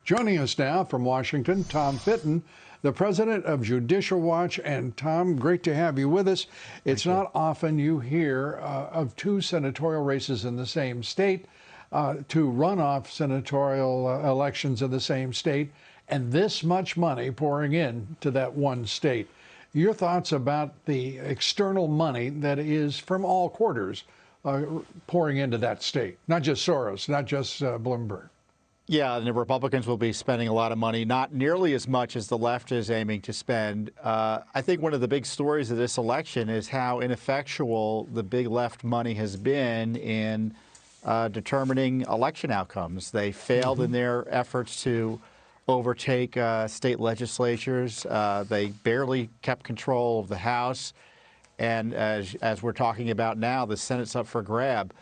Joining us now from Washington, Tom Fitton, the president of Judicial Watch. And Tom, great to have you with us. It's not often you hear of two senatorial races in the same state, two runoff senatorial elections in the same state, and this much money pouring in to that one state. Your thoughts about the external money that is from all quarters pouring into that state, not just Soros, not just Bloomberg. Yeah, and the Republicans will be spending a lot of money, not nearly as much as the left is aiming to spend. I think one of the big stories of this election is how ineffectual the big left money has been in determining election outcomes. They failed in their efforts to overtake state legislatures. They barely kept control of the House. And as we're talking about now, the Senate's up for grab.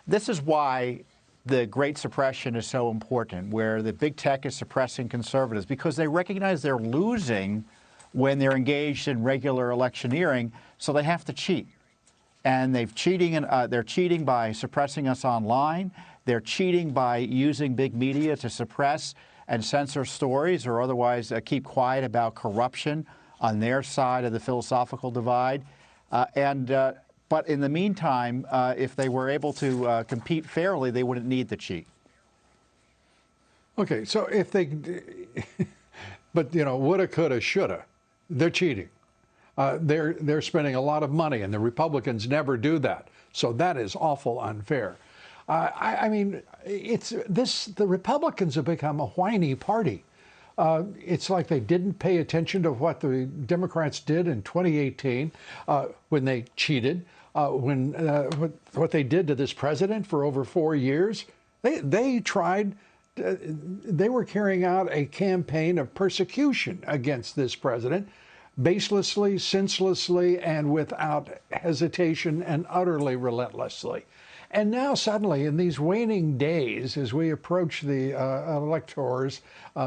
This is why the great suppression is so important, where the big tech is suppressing conservatives, because they recognize they're losing when they're engaged in regular electioneering, so they have to cheat. And they're cheating by suppressing us online. They're cheating by using big media to suppress and censor stories or otherwise keep quiet about corruption on their side of the philosophical divide. But in the meantime, if they were able to compete fairly, they wouldn't need to cheat. Okay, so if they, but you know, woulda, coulda, shoulda, they're cheating. They're spending a lot of money, and the Republicans never do that. So that is awful unfair. I mean, the Republicans have become a whiny party. It's like they didn't pay attention to what the Democrats did in 2018 when they cheated, what they did to this president for over 4 years. They were carrying out a campaign of persecution against this president, baselessly, senselessly, and without hesitation, and utterly relentlessly. And now suddenly, in these waning days, as we approach the electors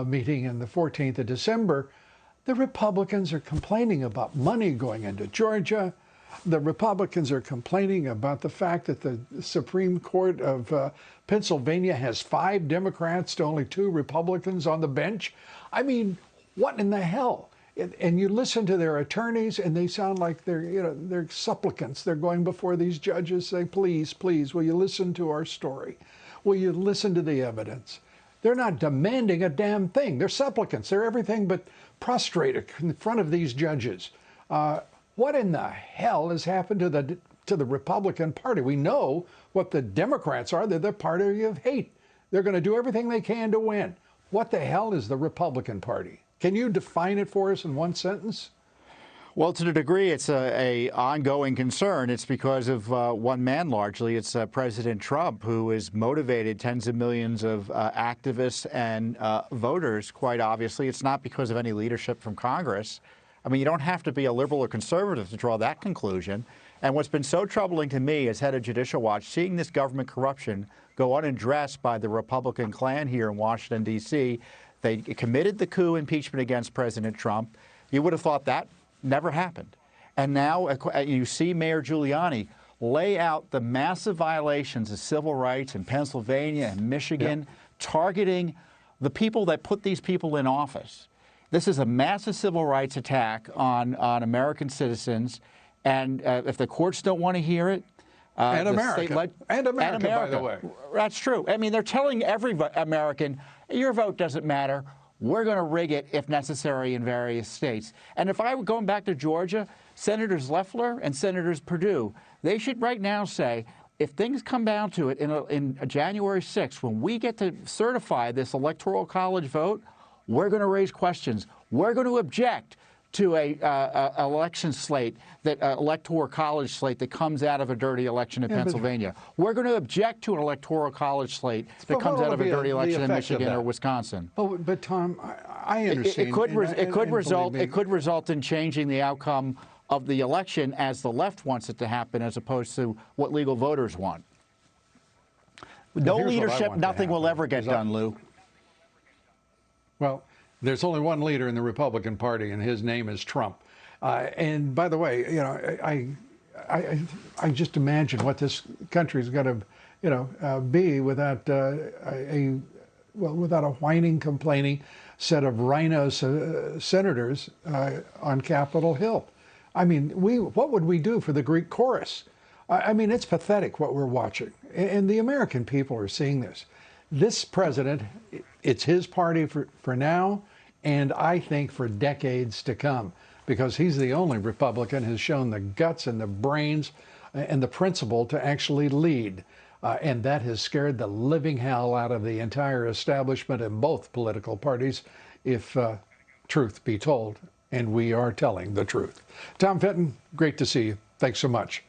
meeting on the 14th of December, the Republicans are complaining about money going into Georgia. The Republicans are complaining about the fact that the Supreme Court of Pennsylvania has 5 Democrats to only 2 Republicans on the bench. I mean, what in the hell? And you listen to their attorneys, and they sound like they're supplicants. They're going before these judges saying, please, please, will you listen to our story? Will you listen to the evidence? They're not demanding a damn thing. They're supplicants. They're everything but prostrate in front of these judges. What in the hell has happened to the Republican Party? We know what the Democrats are. They're the party of hate. They're going to do everything they can to win. What the hell is the Republican Party? Can you define it for us in one sentence? Well, to the degree it's a ongoing concern, it's because of one man largely. It's President Trump, who has motivated tens of millions of activists and voters, quite obviously. It's not because of any leadership from Congress. I mean, you don't have to be a liberal or conservative to draw that conclusion. And what's been so troubling to me as head of Judicial Watch, seeing this government corruption go unaddressed by the Republican clan here in Washington, D.C., they committed the coup impeachment against President Trump. You would have thought that never happened. And now you see Mayor Giuliani lay out the massive violations of civil rights in Pennsylvania and Michigan, targeting the people that put these people in office. This is a massive civil rights attack on American citizens. And if the courts don't want to hear it, and America, by the way. That's true. I mean, they're telling every American, your vote doesn't matter. We're going to rig it if necessary in various states. And if I were going back to Georgia, Senators Loeffler and Senators Perdue, they should right now say, if things come down to it in January 6th, when we get to certify this electoral college vote, we're going to raise questions. We're going to object to a election slate, that electoral college slate that comes out of a dirty election in Pennsylvania. We're going to object to an electoral college slate that comes out of a dirty election in Michigan or Wisconsin. But Tom, I understand. It could result in changing the outcome of the election as the left wants it to happen, as opposed to what legal voters want. No leadership, nothing will ever get done, Lou. Well, there's only one leader in the Republican Party, and his name is Trump. And by the way, you know, I just imagine what this country is going to, be without well, without a whining, complaining set of rhino senators on Capitol Hill. I mean, what would we do for the Greek chorus? I mean, it's pathetic what we're watching. And the American people are seeing this. This president, it's his party for now, and I think for decades to come, because he's the only Republican who's shown the guts and the brains and the principle to actually lead. And that has scared the living hell out of the entire establishment in both political parties, if truth be told. And we are telling the truth. Tom Fitton, great to see you. Thanks so much.